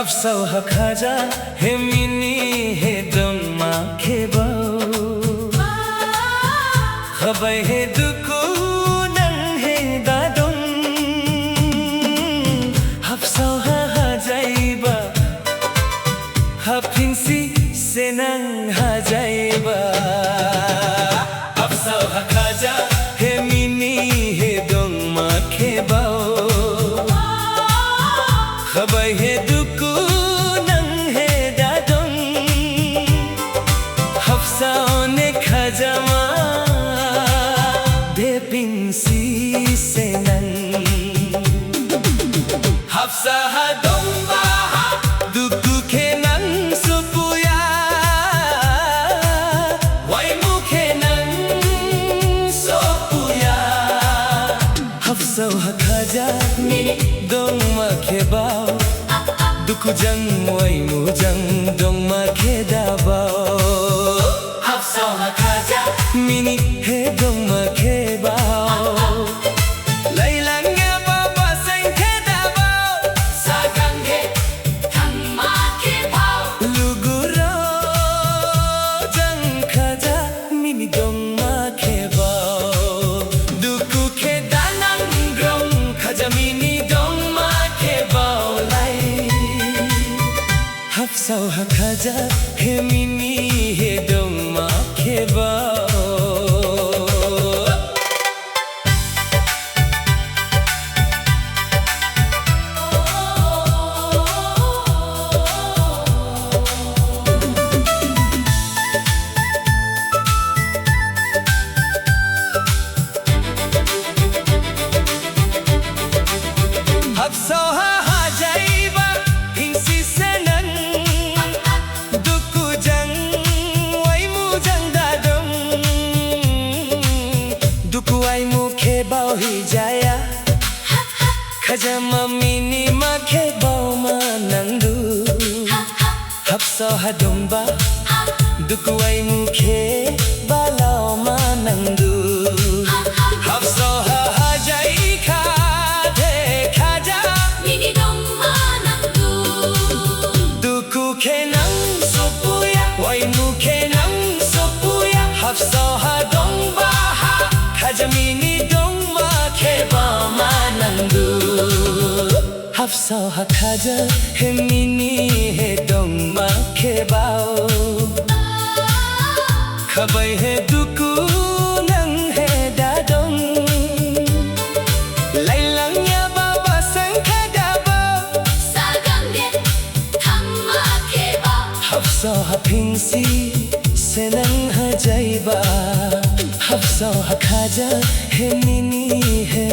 Hafsau hakaja he mini he dong ma khebau khabai he duku nang he da dong Hafsau ha jaiba hapinsi senang ha jaiba Hafsau hakaja he mini he dong ma khebau khabai he duku nang he da dong Hafsau ne khajama de pinsi senang Hafsa ha dong ba duku ke nang supuya wai mu ke nang sopuya Hafsau ha khaja dong ma khebau duku jang wai mu jang dong ma khedabau Hafsau ha khaja mini he dong ma khebau lailang ya baba sang khedabau sagang he thang ma khebau luguro jang khaja mini dong ma khebau duku khedanang grong khaja mini dong ma khebau lai Hafsau ha khaja he mini he dong ma khebau Hafsau ha jaiba hingsi senang duku jang wai mu jang da dong duku wai mu khebau hi jaya khajama mini ma khebau ma nang du Hafsau ha dong ba duku wai mu khebalau ma nang du Hafsau ha jai kha de khaja mini dong ma nang du duku ke nang sopuya wai mu ke nang sopuya Hafsau ha dong ba khaja mini dong ma khebau ma nang du Hafsau ha khaja he mini he dong ma khebau khabai he duku nang he da dong lailang ya baba sang khedabau sagang he thang ma khebau Hafsau ha pinsi senang ha jaiba Hafsau ha khaja he mini he